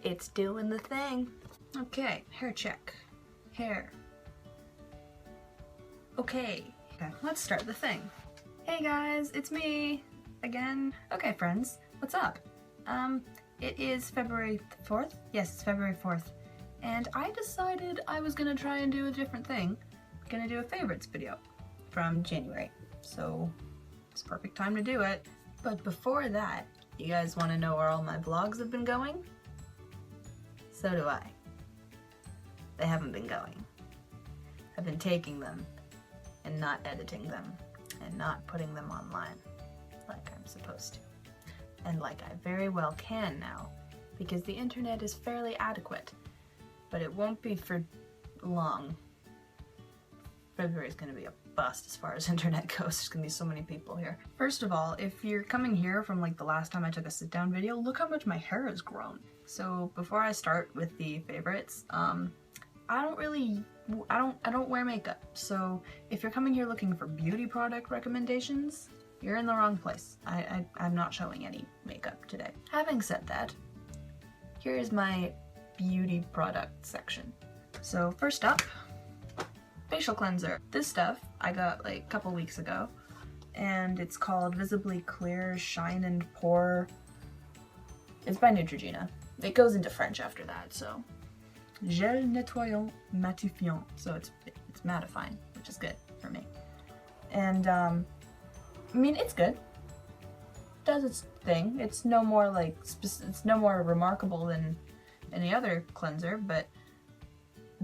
It's doing the thing. Okay, hair check. Hair. Okay, let's start the thing. Hey guys, it's me again. Okay friends, what's up? It is February 4th? Yes, it's February 4th. And I decided I was gonna try and do a different thing. Gonna do a favorites video from January. So it's a perfect time to do it. But before that, you guys wanna know where all my vlogs have been going? So do I. They haven't been going. I've been taking them and not editing them and not putting them online like I'm supposed to. And like I very well can now, because the internet is fairly adequate, but it won't be for long. February's gonna be a bust as far as internet goes. There's gonna be so many people here. First of all, if you're coming here from like the last time I took a sit-down video, look how much my hair has grown. So before I start with the favorites, I don't wear makeup. So if you're coming here looking for beauty product recommendations, you're in the wrong place. I'm not showing any makeup today. Having said that, here is my beauty product section. So first up, facial cleanser. This stuff I got like a couple weeks ago, and it's called Visibly Clear Shine and Pore. It's by Neutrogena. It goes into French after that, so. Gel nettoyant matifiant. So it's mattifying, which is good for me. And I mean, it's good. Does its thing. It's no more like it's no more remarkable than any other cleanser, but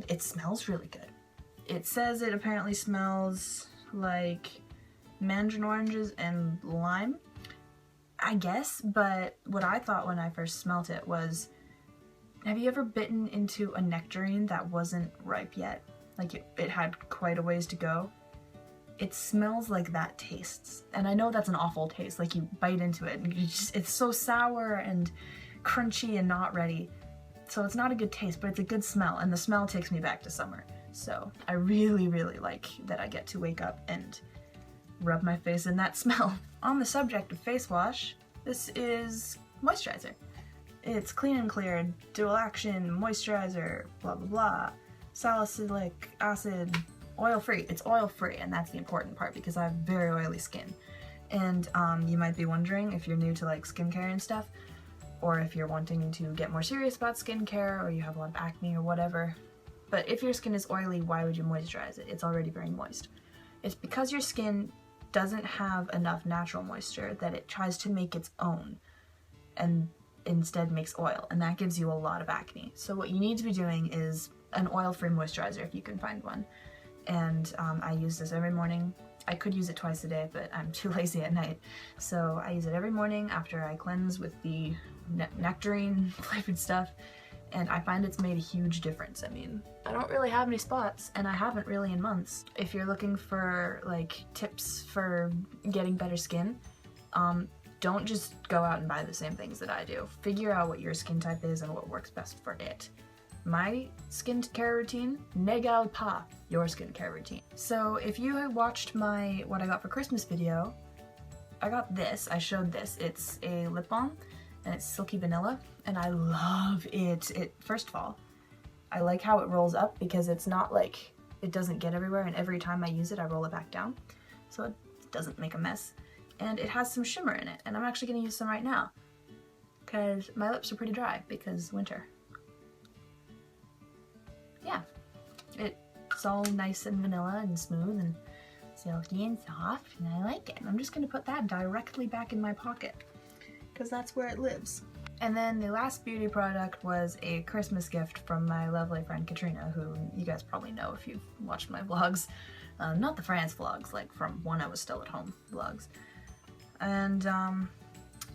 it smells really good. It says it apparently smells like mandarin oranges and lime, I guess, but what I thought when I first smelt it was, have you ever bitten into a nectarine that wasn't ripe yet? Like it had quite a ways to go? It smells like that tastes. And I know that's an awful taste, like you bite into it and it's so sour and crunchy and not ready. So it's not a good taste, but it's a good smell, and the smell takes me back to summer. So I really, really like that I get to wake up and rub my face in that smell. On the subject of face wash, this is moisturizer. It's clean and clear, dual action, moisturizer, blah blah blah, salicylic acid, oil free. It's oil free, and that's the important part because I have very oily skin. And you might be wondering if you're new to like skincare and stuff, or if you're wanting to get more serious about skincare, or you have a lot of acne or whatever. But if your skin is oily, why would you moisturize it? It's already very moist. It's because your skin doesn't have enough natural moisture that it tries to make its own and instead makes oil, and that gives you a lot of acne. So what you need to be doing is an oil-free moisturizer if you can find one. And I use this every morning. I could use it twice a day, but I'm too lazy at night. So I use it every morning after I cleanse with the nectarine flavored stuff, and I find it's made a huge difference. I mean, I don't really have any spots, and I haven't really in months. If you're looking for like tips for getting better skin, don't just go out and buy the same things that I do. Figure out what your skin type is and what works best for it. My skincare routine n'égale pas your skincare routine. So if you had watched my what I got for Christmas video, I got this, I showed this. It's a lip balm, and it's silky vanilla, and I love it. First of all, I like how it rolls up because it's not like, it doesn't get everywhere, and every time I use it I roll it back down so it doesn't make a mess. And it has some shimmer in it, and I'm actually going to use some right now because my lips are pretty dry because winter. Yeah, it's all nice and vanilla and smooth and silky and soft, and I like it. I'm just going to put that directly back in my pocket because that's where it lives. And then the last beauty product was a Christmas gift from my lovely friend Katrina, who you guys probably know if you've watched my vlogs. Not the France vlogs, like from when I was still at home vlogs. And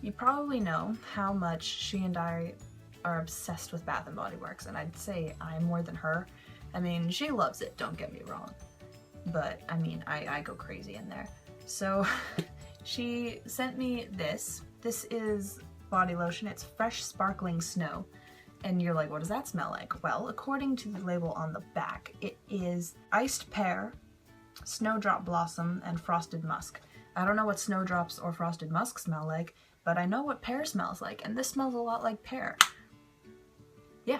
you probably know how much she and I are obsessed with Bath & Body Works, and I'd say I'm more than her. I mean, she loves it, don't get me wrong, but I mean, I go crazy in there. So she sent me this. This is body lotion. It's Fresh Sparkling Snow. And you're like, what does that smell like? Well, according to the label on the back, it is iced pear, snowdrop blossom, and frosted musk. I don't know what snowdrops or frosted musk smell like, but I know what pear smells like, and this smells a lot like pear. yeah,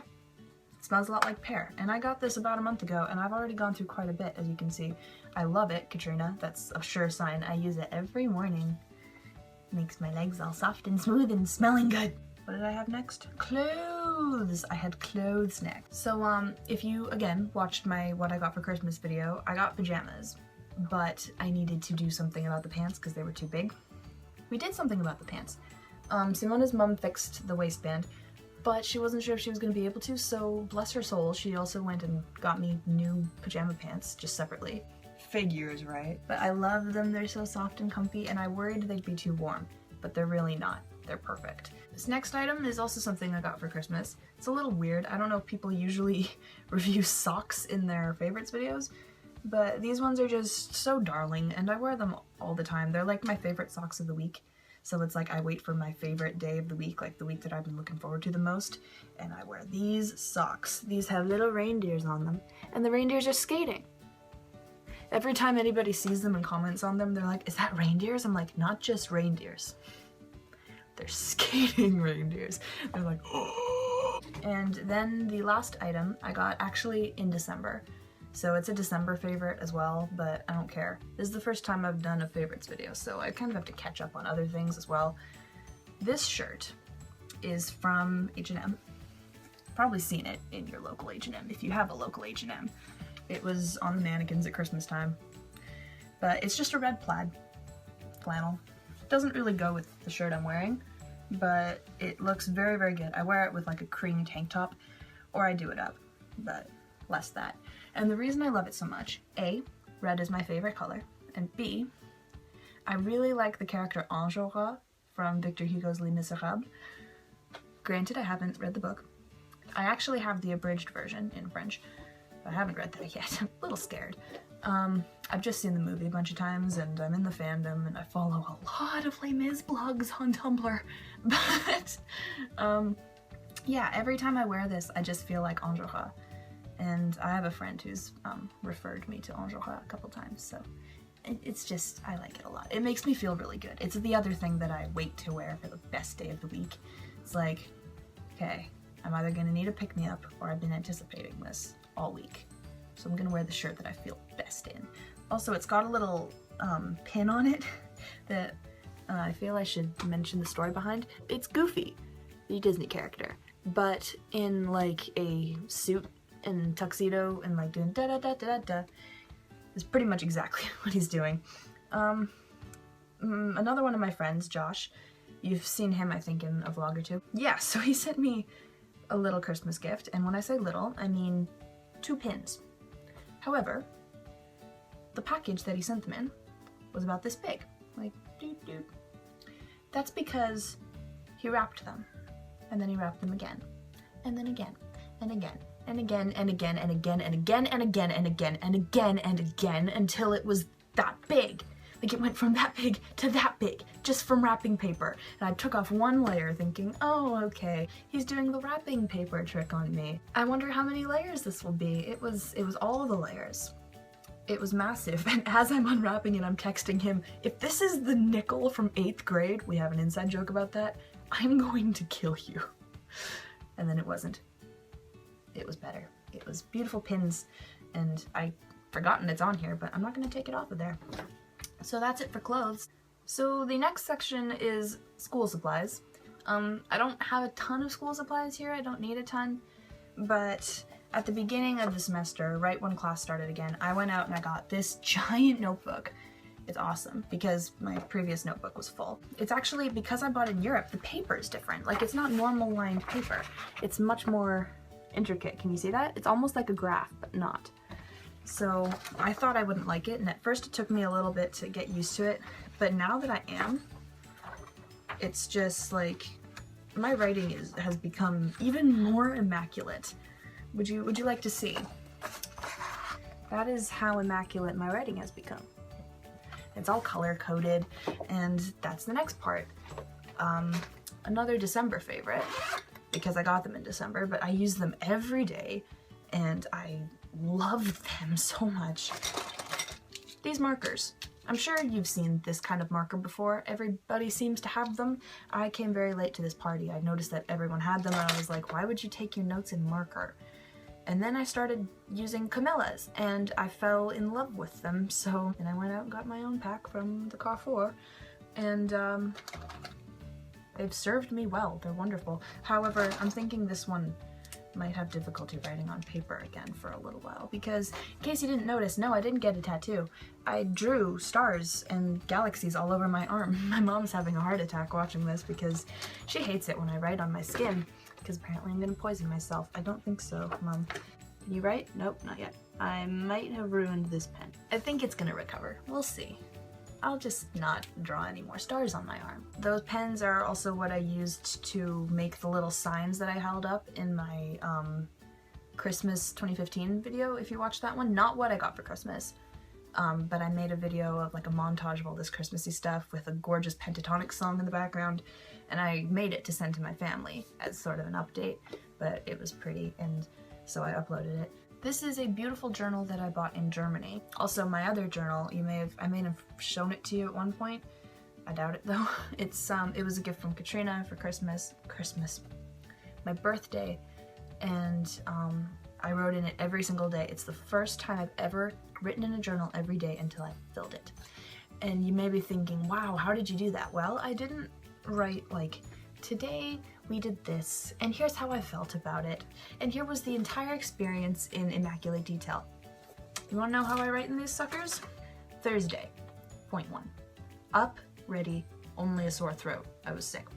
it smells a lot like pear. And I got this about a month ago, and I've already gone through quite a bit, as you can see. I love it, Katrina. That's a sure sign. I use it every morning. Makes my legs all soft and smooth and smelling good. What did I have next? Clothes! I had clothes next. So, if you, again, watched my what I got for Christmas video, I got pajamas, but I needed to do something about the pants because they were too big. We did something about the pants. Simona's mom fixed the waistband, but she wasn't sure if she was going to be able to, so bless her soul, she also went and got me new pajama pants, just separately. Figures, right? But I love them, they're so soft and comfy, and I worried they'd be too warm, but they're really not. They're perfect. This next item is also something I got for Christmas. It's a little weird. I don't know if people usually review socks in their favorites videos, but these ones are just so darling, and I wear them all the time. They're like my favorite socks of the week. So it's like I wait for my favorite day of the week, like the week that I've been looking forward to the most, and I wear these socks. These have little reindeers on them, and the reindeers are skating. Every time anybody sees them and comments on them, they're like, is that reindeers? I'm like, not just reindeers. They're skating reindeers. They're like, oh. And then the last item I got actually in December. So it's a December favorite as well, but I don't care. This is the first time I've done a favorites video, so I kind of have to catch up on other things as well. This shirt is from H&M. Probably seen it in your local H&M if you have a local H&M. It was on the mannequins at Christmas time. But it's just a red plaid flannel. Doesn't really go with the shirt I'm wearing, but it looks very, very good. I wear it with like a cream tank top, or I do it up, but less that. And the reason I love it so much, A, red is my favorite color, and B, I really like the character Enjolras from Victor Hugo's Les Miserables. Granted, I haven't read the book. I actually have the abridged version in French, but I haven't read that yet. I'm a little scared. I've just seen the movie a bunch of times, and I'm in the fandom, and I follow a lot of Les Mis blogs on Tumblr. But, yeah, every time I wear this, I just feel like Enjolras. And I have a friend who's referred me to Enjolras a couple times, so it's just, I like it a lot. It makes me feel really good. It's the other thing that I wait to wear for the best day of the week. It's like, okay, I'm either gonna need a pick-me-up, or I've been anticipating this all week. So I'm gonna wear the shirt that I feel best in. Also, it's got a little pin on it that I feel I should mention the story behind. It's Goofy, the Disney character, but in like a suit and tuxedo and like doing da da da da da. It's pretty much exactly what he's doing. Another one of my friends, Josh, you've seen him I think in a vlog or two. Yeah, so he sent me a little Christmas gift, and when I say little, I mean 2 pins. However, the package that he sent them in was about this big. Like, doot doot. That's because he wrapped them, and then he wrapped them again, and then again, and again, and again, and again, and again, and again, and again, and again, and again, and again, until it was that big. Like, it went from that big to that big, just from wrapping paper. And I took off one layer thinking, oh, okay, he's doing the wrapping paper trick on me. I wonder how many layers this will be. It was all the layers. It was massive, and as I'm unwrapping it, I'm texting him, if this is the nickel from 8th grade, we have an inside joke about that, I'm going to kill you. And then it wasn't. It was better. It was beautiful pins, and I've forgotten it's on here, but I'm not going to take it off of there. So that's it for clothes. So the next section is school supplies. I don't have a ton of school supplies here, I don't need a ton, but at the beginning of the semester, right when class started again, I went out and I got this giant notebook. It's awesome because my previous notebook was full. It's actually, because I bought it in Europe, the paper is different. Like, it's not normal lined paper. It's much more intricate. Can you see that? It's almost like a graph, but not. So I thought I wouldn't like it, and at first it took me a little bit to get used to it, but now that I am, it's just like, my writing has become even more immaculate. Would you like to see? That is how immaculate my writing has become. It's all color-coded, and that's the next part. Another December favorite, because I got them in December, but I use them every day, and I love them so much. These markers. I'm sure you've seen this kind of marker before. Everybody seems to have them. I came very late to this party. I noticed that everyone had them and I was like, why would you take your notes in marker? And then I started using Camilla's and I fell in love with them, so, and I went out and got my own pack from the Carrefour, and they've served me well. They're wonderful. However, I'm thinking this one might have difficulty writing on paper again for a little while, because in case you didn't notice, no, I didn't get a tattoo. I drew stars and galaxies all over my arm. My mom's having a heart attack watching this because she hates it when I write on my skin, because apparently I'm gonna poison myself. I don't think so, Mom. Can you write? Nope, not yet. I might have ruined this pen. I think it's gonna recover. We'll see. I'll just not draw any more stars on my arm. Those pens are also what I used to make the little signs that I held up in my Christmas 2015 video, if you watched that one. Not what I got for Christmas, but I made a video of like a montage of all this Christmassy stuff with a gorgeous pentatonic song in the background, and I made it to send to my family as sort of an update, but it was pretty, and so I uploaded it. This is a beautiful journal that I bought in Germany. Also, my other journal, I may have shown it to you at one point. I doubt it though. It was a gift from Katrina for Christmas, my birthday, and I wrote in it every single day. It's the first time I've ever written in a journal every day until I filled it. And you may be thinking, wow, how did you do that? Well, I didn't write like, today we did this, and here's how I felt about it, and here was the entire experience in immaculate detail. You wanna know how I write in these suckers? Thursday, point 1. Up, ready, only a sore throat. I was sick.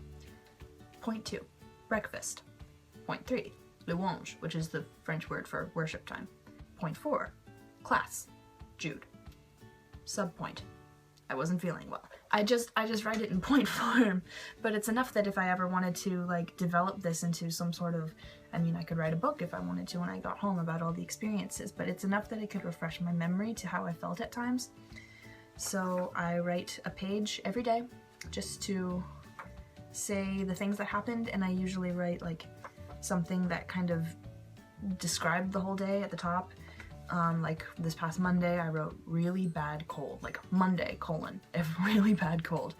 Point 2, breakfast. Point 3, louange, which is the French word for worship time. Point 4, class, Jude. Subpoint, I wasn't feeling well. I just write it in point form, but it's enough that if I ever wanted to like develop this into some sort of, I mean, I could write a book if I wanted to when I got home about all the experiences, but it's enough that it could refresh my memory to how I felt at times. So I write a page every day just to say the things that happened, and I usually write like something that kind of described the whole day at the top. Like this past Monday, I wrote really bad cold, like Monday, really bad cold.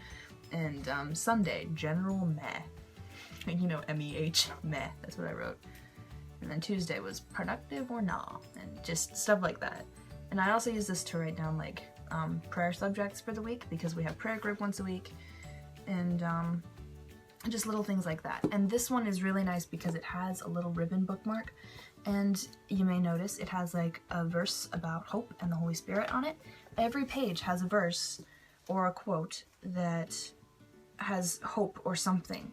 And Sunday, general meh. You know, M-E-H, meh, that's what I wrote. And then Tuesday was productive or nah, and just stuff like that. And I also use this to write down like prayer subjects for the week, because we have prayer group once a week, and just little things like that. And this one is really nice because it has a little ribbon bookmark. And you may notice it has like a verse about hope and the Holy Spirit on it. Every page has a verse or a quote that has hope or something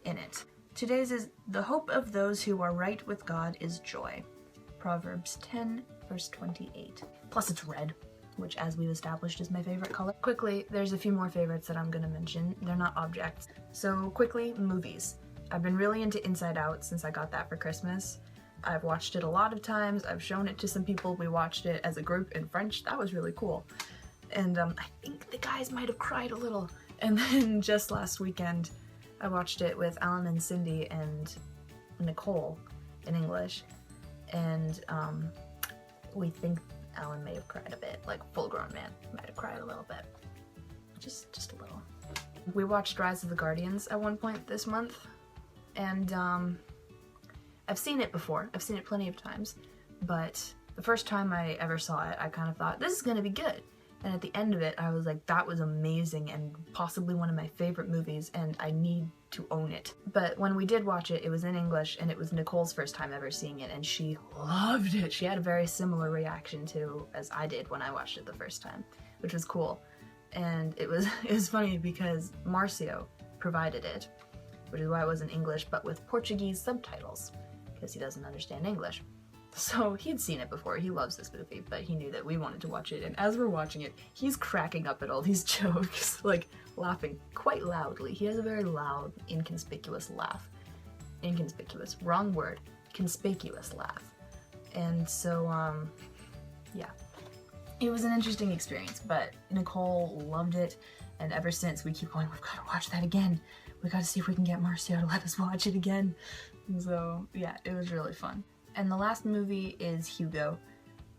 in it. Today's is, the hope of those who are right with God is joy. Proverbs 10, verse 28. Plus it's red, which as we've established is my favorite color. Quickly, there's a few more favorites that I'm gonna mention. They're not objects. So quickly, movies. I've been really into Inside Out since I got that for Christmas. I've watched it a lot of times. I've shown it to some people. We watched it as a group in French. That was really cool. And I think the guys might have cried a little. And then just last weekend, I watched it with Alan and Cindy and Nicole in English. And we think Alan may have cried a bit, like full-grown man might have cried a little bit. Just a little. We watched Rise of the Guardians at one point this month. And I've seen it before. I've seen it plenty of times, but the first time I ever saw it, I kind of thought, this is gonna be good. And at the end of it, I was like, that was amazing and possibly one of my favorite movies, and I need to own it. But when we did watch it, it was in English, and it was Nicole's first time ever seeing it, and she loved it. She had a very similar reaction to as I did when I watched it the first time, which was cool. And it was funny because Marcio provided it, which is why it was in English, but with Portuguese subtitles, because he doesn't understand English. So he'd seen it before, he loves this movie, but he knew that we wanted to watch it, and as we're watching it, he's cracking up at all these jokes, like laughing quite loudly. He has a very loud, inconspicuous laugh. Inconspicuous, wrong word, conspicuous laugh. And so, yeah. It was an interesting experience, but Nicole loved it, and ever since we keep going, we've got to watch that again. We got to see if we can get Marcio to let us watch it again. So yeah, it was really fun. And the last movie is Hugo.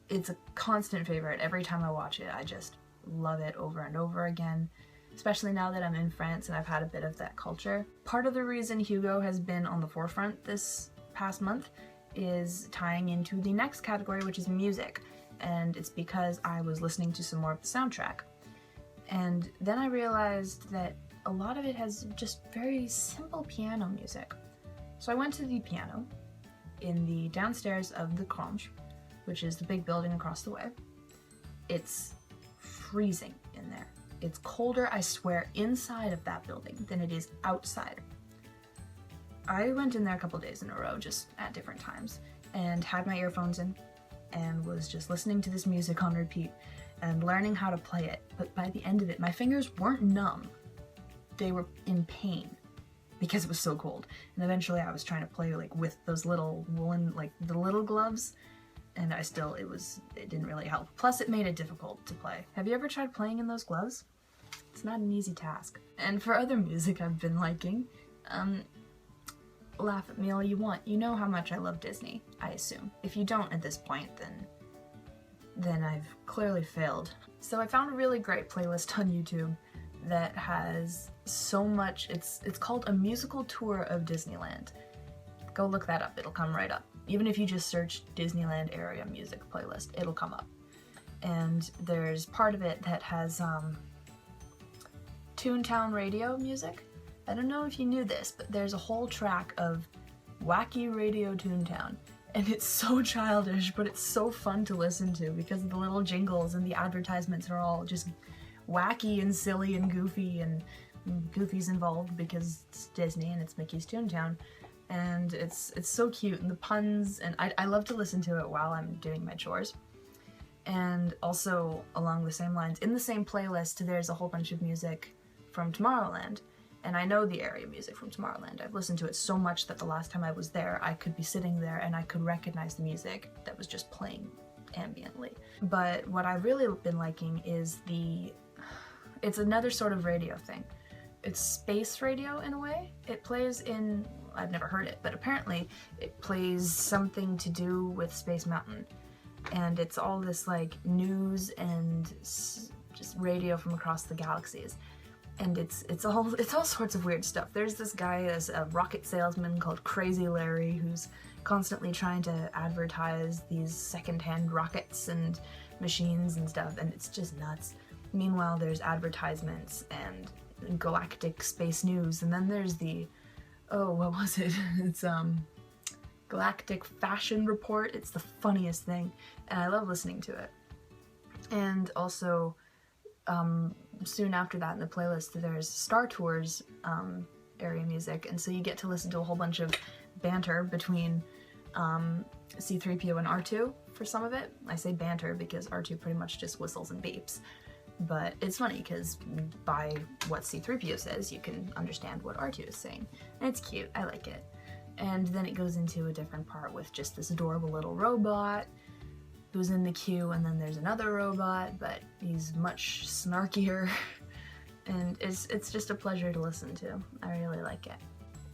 It's a constant favorite. Every time I watch it, I just love it over and over again, especially now that I'm in France and I've had a bit of that culture. Part of the reason Hugo has been on the forefront this past month is tying into the next category, which is music, and it's because I was listening to some more of the soundtrack. And then I realized that a lot of it has just very simple piano music. So I went to the piano in the downstairs of the Crange, which is the big building across the way. It's freezing in there. It's colder, I swear, inside of that building than it is outside. I went in there a couple days in a row, just at different times, and had my earphones in and was just listening to this music on repeat and learning how to play it. But by the end of it, my fingers weren't numb. They were in pain because it was so cold. And eventually I was trying to play like with those little woolen, like the little gloves, and it didn't really help. Plus it made it difficult to play. Have you ever tried playing in those gloves? It's not an easy task. And for other music I've been liking, laugh at me all you want. You know how much I love Disney, I assume. If you don't at this point, then I've clearly failed. So I found a really great playlist on YouTube that has so much. It's called A Musical Tour of Disneyland. Go look that up, it'll come right up. Even if you just search Disneyland area music playlist, it'll come up. And there's part of it that has Toontown radio music. I don't know if you knew this, but there's a whole track of wacky Radio Toontown. And it's so childish, but it's so fun to listen to because the little jingles and the advertisements are all just wacky and silly and goofy, and Goofy's involved because it's Disney and it's Mickey's Toontown. And it's so cute, and the puns, and I love to listen to it while I'm doing my chores. And also, along the same lines, in the same playlist, there's a whole bunch of music from Tomorrowland. And I know the area music from Tomorrowland. I've listened to it so much that the last time I was there, I could be sitting there and I could recognize the music that was just playing ambiently. But what I've really been liking is it's another sort of radio thing. It's space radio in a way. It plays in, I've never heard it, but apparently it plays something to do with Space Mountain. And it's all this like news and just radio from across the galaxies. And it's all sorts of weird stuff. There's this guy as a rocket salesman called Crazy Larry who's constantly trying to advertise these secondhand rockets and machines and stuff, and it's just nuts. Meanwhile, there's advertisements and galactic space news, and then there's what was it? It's Galactic Fashion Report. It's the funniest thing, and I love listening to it. And also, soon after that in the playlist, there's Star Tours area music, and so you get to listen to a whole bunch of banter between C-3PO and R2 for some of it. I say banter because R2 pretty much just whistles and beeps, but it's funny because by what C-3PO says, you can understand what R2 is saying, and it's cute. I like it. And then it goes into a different part with just this adorable little robot who's in the queue, and then there's another robot, but he's much snarkier, and it's just a pleasure to listen to. I really like it.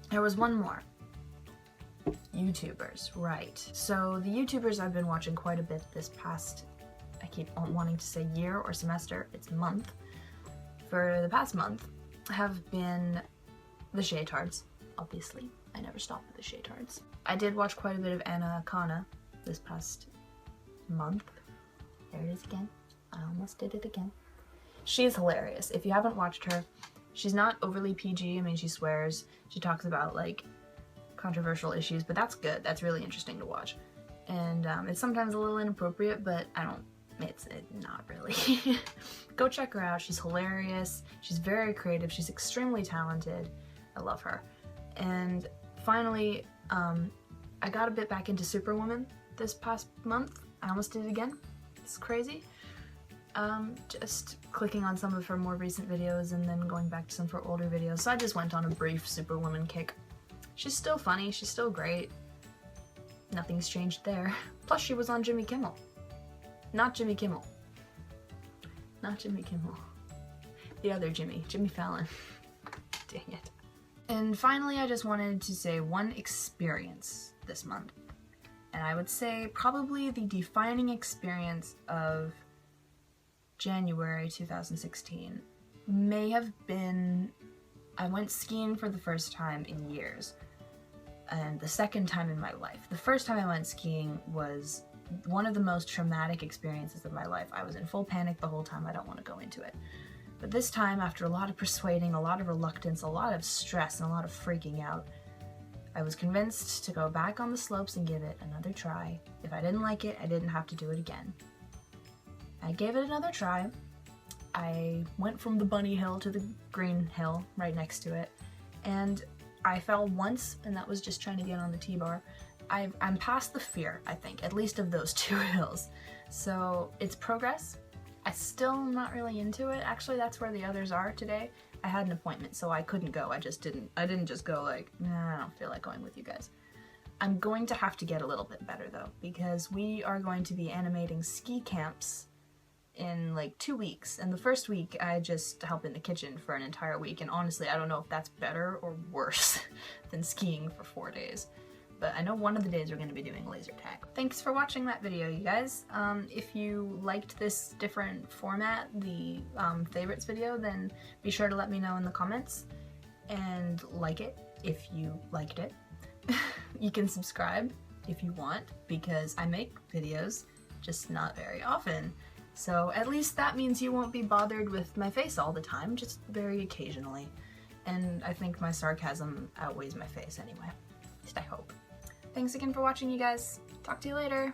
There was one more. YouTubers, right. So the YouTubers I've been watching quite a bit this past, I keep wanting to say year or semester, it's month. For the past month have been the Shaytards, obviously. I never stop with the Shaytards. I did watch quite a bit of Anna Akana this past month. There it is again. I almost did it again. She's hilarious. If you haven't watched her, she's not overly PG. I mean, she swears. She talks about like controversial issues, but that's good. That's really interesting to watch. And it's sometimes a little inappropriate, but it's not really. Go check her out. She's hilarious. She's very creative. She's extremely talented. I love her. And finally, I got a bit back into Superwoman this past month. I almost did it again. It's crazy. Just clicking on some of her more recent videos and then going back to some of her older videos. So I just went on a brief Superwoman kick. She's still funny. She's still great. Nothing's changed there. Plus she was on Jimmy Kimmel. Not Jimmy Kimmel. Not Jimmy Kimmel. The other Jimmy. Jimmy Fallon. Dang it. And finally, I just wanted to say one experience this month. And I would say probably the defining experience of January 2016. May have been, I went skiing for the first time in years, and the second time in my life. The first time I went skiing was one of the most traumatic experiences of my life. I was in full panic the whole time. I don't want to go into it. But this time, after a lot of persuading, a lot of reluctance, a lot of stress, and a lot of freaking out, I was convinced to go back on the slopes and give it another try. If I didn't like it, I didn't have to do it again. I gave it another try. I went from the bunny hill to the green hill right next to it, and I fell once, and that was just trying to get on the T-bar. I'm past the fear, I think, at least of those two hills. So it's progress. I still am not really into it. Actually, that's where the others are today. I had an appointment, so I couldn't go. I didn't just go like, nah, I don't feel like going with you guys. I'm going to have to get a little bit better though, because we are going to be animating ski camps in like 2 weeks. And the first week I just help in the kitchen for an entire week, and honestly I don't know if that's better or worse than skiing for 4 days. But I know one of the days we're going to be doing laser tag. Thanks for watching that video, you guys. If you liked this different format, the favorites video, then be sure to let me know in the comments and like it if you liked it. You can subscribe if you want, because I make videos, just not very often. So at least that means you won't be bothered with my face all the time, just very occasionally. And I think my sarcasm outweighs my face anyway. At least I hope. Thanks again for watching, you guys. Talk to you later.